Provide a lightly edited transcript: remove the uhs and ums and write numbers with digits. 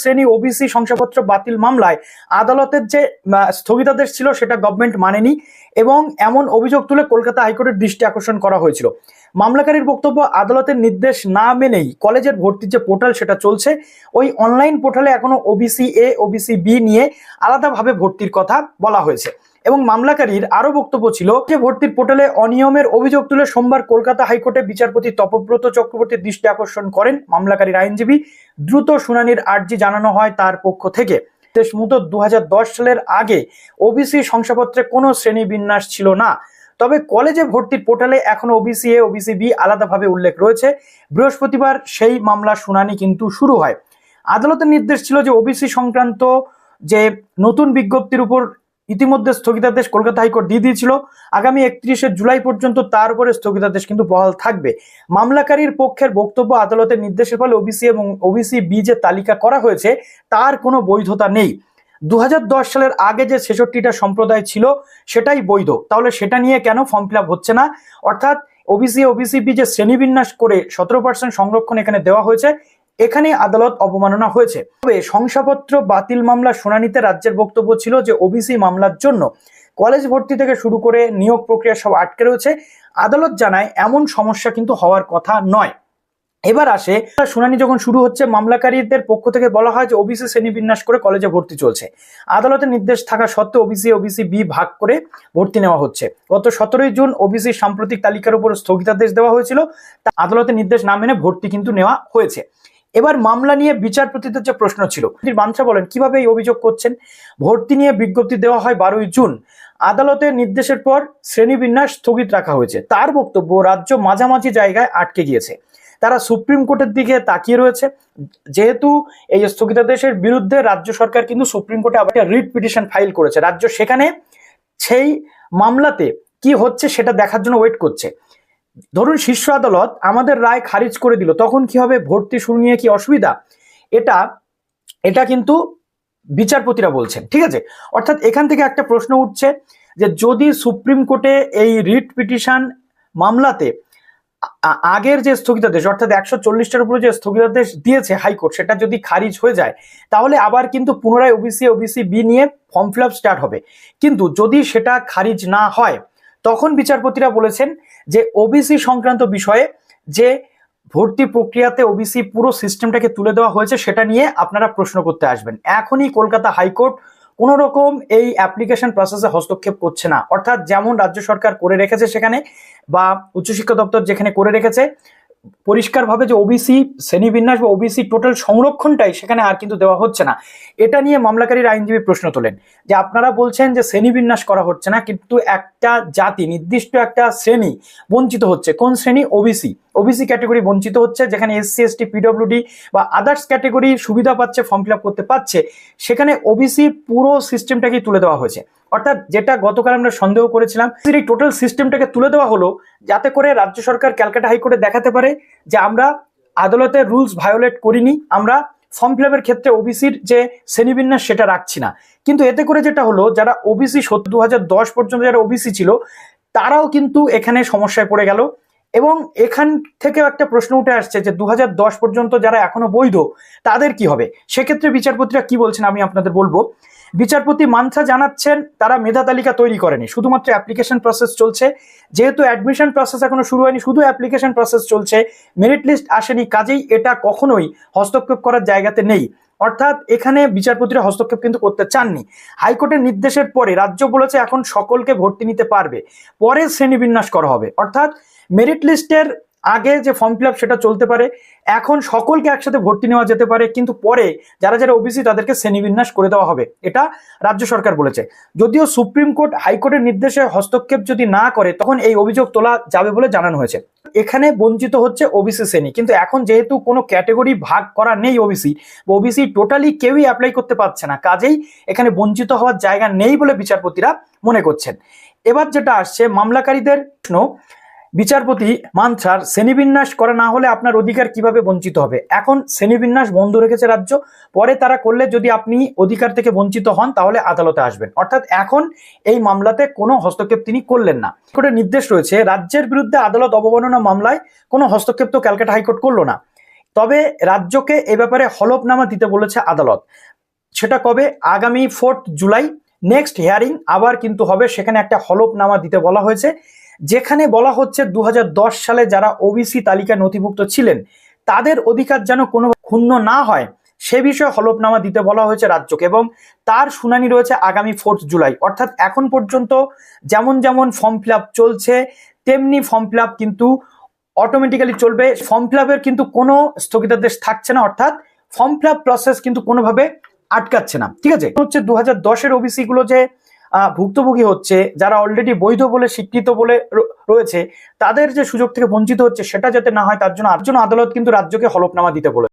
শ্রেণী ওবিসি শংসাপত্র বাতিল মামলায় আদালতের যে স্থগিতাদেশ ছিল সেটা গভর্নমেন্ট মানেনি এবং এমন অভিযোগ তুলে কলকাতা হাইকোর্টের দৃষ্টি আকর্ষণ করা হয়েছিল। মামলাকারীর বক্তব্য, আদালতের নির্দেশ না মেনেই কলেজের ভর্তির যে পোর্টাল সেটা চলছে, ওই অনলাইন পোর্টালে এখনো ওবিসি এ ওবিসি বি নিয়ে আলাদাভাবে ভর্তির কথা বলা হয়েছে। এবং মামলাকারীর আরো বক্তব্য ছিল যে ভর্তির পোর্টালে অনিয়মের অভিযোগ তুলে সোমবার কলকাতা হাইকোর্টে বিচারপতি তপব্রত চক্রবর্তীর দৃষ্টি আকর্ষণ করেন মামলাকারীর আইনজীবী। দ্রুত শুনানির আর্জি জানানো হয় তার পক্ষ থেকে। মতো 2010 সালের আগে ওবিসি শংসাপত্রে কোনো শ্রেণীবিন্যাস ছিল না, তবে কলেজে ভর্তির পোর্টালে এখনো ওবিসি এ ওবিসি বি আলাদাভাবে উল্লেখ রয়েছে। বৃহস্পতিবার সেই মামলার শুনানি কিন্তু শুরু হয়। আদালতের নির্দেশ ছিল যে ওবিসি সংক্রান্ত যে নতুন বিজ্ঞপ্তির উপর ইতিমধ্যে স্থগিতাদেশ কলকাতা হাইকোর্ট দিয়ে দিয়েছিল, আগামী 31শে জুলাই পর্যন্ত তার উপরে স্থগিতাদেশ কিন্তু বহাল থাকবে। মামলাকারীর পক্ষের বক্তব্য, আদালতের নির্দেশের ফলে ওবিসি এবং ওবিসি বি যে তালিকা করা হয়েছে তার কোনো বৈধতা নেই। 2010 সালের আগে যে 66টা সম্প্রদায় ছিল সেটাই বৈধ, তাহলে সেটা নিয়ে কেন ফর্ম ফিল আপ হচ্ছে না? অর্থাৎ ওবিসি ওবিসি বি যে শ্রেণীবিন্যাস করে 17% সংরক্ষণ এখানে দেওয়া হয়েছে, এখানে আদালত অবমাননা হয়েছে। তবে শংসাপত্র বাতিল মামলা শুনানিতে রাজ্যের বক্তব্য ছিল যে ওবিসি মামলার জন্য কলেজ ভর্তি থেকে শুরু করে নিয়োগ প্রক্রিয়া সব আটকে রয়েছে। আদালত জানায় এমন সমস্যা কিন্তু হওয়ার কথা নয়। এবার আসে শুনানি যখন শুরু হচ্ছে, মামলাকারীদের পক্ষ থেকে বলা হয় যে ওবিসি শ্রেণীবিন্যাস করে কলেজে ভর্তি চলছে। আদালতের নির্দেশ থাকা সত্ত্বেও ওবিসি ওবিসি বি ভাগ করে ভর্তি নেওয়া হচ্ছে। গত 17 জুন ওবিসি সাম্প্রতিক তালিকার উপর স্থগিতাদেশ দেওয়া হয়েছিল, আদালতের নির্দেশ না মেনে ভর্তি কিন্তু নেওয়া হয়েছে। এবার মামলা নিয়ে বিচারপতিদের যে প্রশ্ন ছিল, বানসা বলেন কিভাবে এই অভিযোগ করছেন। ভর্তি নিয়ে বিজ্ঞপ্তি দেওয়া হয় 12 জুন, আদালতের নির্দেশের পর শ্রেণীবিন্যাস স্থগিত রাখা হয়েছে। তার বক্তব্য, রাজ্য মাঝামাঝি জায়গায় আটকে গিয়েছে, তারা সুপ্রিম কোর্টের দিকে তাকিয়ে রয়েছে। যেহেতু এই স্থগিতাদেশের বিরুদ্ধে রাজ্য সরকার কিন্তু সুপ্রিম কোর্টে আবার একটা রিট পিটিশন ফাইল করেছে, রাজ্য সেখানে সেই মামলাতে কি হচ্ছে সেটা দেখার জন্য ওয়েট করছে। ধরুন শীর্ষ আদালত আমাদের রায় খারিজ করে দিল, তখন কি হবে? ভর্তি শুরু নিয়ে কি অসুবিধা? এটা কিন্তু বিচারপতিরা বলছেন, ঠিক আছে। অর্থাৎ এখান থেকে একটা প্রশ্ন উঠছে যে যদি সুপ্রিম কোর্টে এই রিট পিটিশন মামলাতে আগের যে স্থগিতাদেশ অর্থাৎ 140টার উপরে যে স্থগিতাদেশ দিয়েছে হাইকোর্ট, সেটা যদি খারিজ হয়ে যায় তাহলে আবার কিন্তু পুনরায় ওবিসি ওবিসি বি নিয়ে ফর্ম ফিল আপ স্টার্ট হবে। কিন্তু যদি সেটা খারিজ না হয়, তখন বিচারপতিরা বলেছেন যে ওবিসি সংক্রান্ত বিষয়ে যে ভর্তি প্রক্রিয়াতে ওবিসি পুরো সিস্টেমটাকে তুলে দেওয়া হয়েছে সেটা নিয়ে আপনারা প্রশ্ন করতে আসবেন। এখনই কলকাতা হাইকোর্ট কোন রকম এই অ্যাপ্লিকেশন প্রসেসে হস্তক্ষেপ করছে না। অর্থাৎ যেমন রাজ্য সরকার করে রেখেছে সেখানে, বা উচ্চশিক্ষা দপ্তর যেখানে করে রেখেছে পরিষ্কারভাবে যে ওবিসি শ্রেণীবিন্যাস বা ওবিসি টোটাল সংরক্ষণটাই সেখানে আর কিন্তু দেওয়া হচ্ছে না। এটা নিয়ে মামলাকারীর আইনজীবী প্রশ্ন তোলেন যে আপনারা বলছেন যে শ্রেণীবিন্যাস করা হচ্ছে না, কিন্তু একটা জাতি নির্দিষ্ট একটা শ্রেণী বঞ্চিত হচ্ছে। কোন শ্রেণী? ওবিসি। ওবিসি ক্যাটেগরি বঞ্চিত হচ্ছে, যেখানে এসসি এসটি পিডব্লিউডি বা আদার্স ক্যাটেগরি সুবিধা পাচ্ছে, ফর্ম ফিল আপ করতে পারছে, সেখানে ওবিসি পুরো সিস্টেমটাকেই তুলে দেওয়া হয়েছে। অর্থাৎ যেটা গতকাল আমরা সন্দেহ করেছিলাম, এই টোটাল সিস্টেমটাকে তুলে দেওয়া হলো যাতে করে রাজ্য সরকার ক্যালকাটা হাইকোর্টে দেখাতে পারে যে আমরা আদালতের রুলস ভায়োলেট করিনি, আমরা ফর্ম ফিল আপের ক্ষেত্রে ওবিসির যে শ্রেণীবিন্যাস সেটা রাখছি না। কিন্তু এতে করে যেটা হলো, যারা ওবিসি 2010 পর্যন্ত যারা ওবিসি ছিল তারাও কিন্তু এখানে সমস্যায় পড়ে গেল। এবং এখান থেকে একটা প্রশ্ন উঠে আসছে যে 2010 পর্যন্ত যারা এখনো বৈধ তাদের কি হবে? সেক্ষেত্রে বিচারপতিরা কি বলছেন আমি আপনাদের বলবো। বিচারপতি মানসা জানাচ্ছেন তারা মেধা তালিকা তৈরি করেনি, শুধুমাত্র অ্যাপ্লিকেশন প্রসেস চলছে। যেহেতু অ্যাডমিশন প্রসেস এখনো শুরু হয়নি, শুধু অ্যাপ্লিকেশন প্রসেস চলছে, মেরিট লিস্ট আসেনি, কাজেই এটা কখনোই হস্তক্ষেপ করার জায়গাতে নেই। অর্থাৎ এখানে বিচারপতিরা হস্তক্ষেপ কিন্তু করতে চাননি। হাইকোর্টের নির্দেশের পরে রাজ্য বলেছে এখন সকলকে ভর্তি নিতে পারবে, পরে শ্রেণীবিন্যাস করা হবে। অর্থাৎ মেরিট লিস্টের আগে যে ফর্ম ফিল আপ সেটা চলতে পারে, এখন সকলকে একসাথে ভর্তি নেওয়া যেতে পারে, কিন্তু পরে যারা যারা ওবিসি তাদেরকে শ্রেণীবিন্যাস করে দেওয়া হবে, এটা রাজ্য সরকার বলেছে। যদিও সুপ্রিম কোর্ট হাইকোর্টের নির্দেশে হস্তক্ষেপ যদি না করে তখন এই অভিযোগ তোলা যাবে বলে জানানো হয়েছে। এখানে বঞ্চিত হচ্ছে ওবিসি শ্রেণী, কিন্তু এখন যেহেতু কোনো ক্যাটেগরি ভাগ করা নেই ওবিসি টোটালি কেউই অ্যাপ্লাই করতে পারছে না, কাজেই এখানে বঞ্চিত হওয়ার জায়গা নেই বলে বিচারপতিরা মনে করছেন। এবার যেটা আসছে মামলাকারীদের প্রশ্ন, বিচারপতি মানসার শ্রেণীবিন্যাস করা না হলে আপনার অধিকার কিভাবে বঞ্চিত হবে? এখন শ্রেণীবিন্যাস বন্ধ রেখেছে রাজ্য, পরে তারা করলে যদি আপনি অধিকার থেকে বঞ্চিত হন তাহলে আদালতে আসবেন। অর্থাৎ এখন এই মামলাতে কোনো হস্তক্ষেপ তিনি করলেন না। হাইকোর্টের নির্দেশ রয়েছে রাজ্যের বিরুদ্ধে আদালত অবমাননা মামলায় কোনো হস্তক্ষেপ তো ক্যালকাটা হাইকোর্ট করলো না। তবে রাজ্যকে এ ব্যাপারে হলফনামা দিতে বলেছে আদালত। সেটা কবে? আগামী 4 জুলাই নেক্সট হিয়ারিং আবার কিন্তু হবে, সেখানে একটা হলফনামা দিতে বলা হয়েছে, যেখানে বলা হচ্ছে 2010 সালে যারা ওবিসি তালিকায় নথিভুক্ত ছিলেন তাদের অধিকার যেন কোনো ক্ষুণ্ণ না হয় সে বিষয়ে হলফনামা দিতে বলা হয়েছে রাজ্যকে, এবং তার শুনানি রয়েছে আগামী 4 জুলাই। অর্থাৎ এখন পর্যন্ত যেমন যেমন ফর্ম ফিল আপ চলছে তেমনি ফর্ম ফিল আপ কিন্তু অটোমেটিক্যালি চলবে। ফর্ম ফিল আপের কিন্তু কোনো স্থগিতাদেশ থাকছে না, অর্থাৎ ফর্ম ফিল আপ প্রসেস কিন্তু কোনোভাবে আটকাচ্ছে না। ঠিক আছে, হচ্ছে 2010-এর ওবিসি গুলো যে ভুক্তভোগী হচ্ছে, যারা অলরেডি বৈধ বলে স্বীকৃত বলে রয়েছে, তাদের যে সুযোগ থেকে বঞ্চিত হচ্ছে সেটা যাতে না হয় তার জন্য আদালত কিন্তু রাজ্যকে হলফনামা দিতে বলে।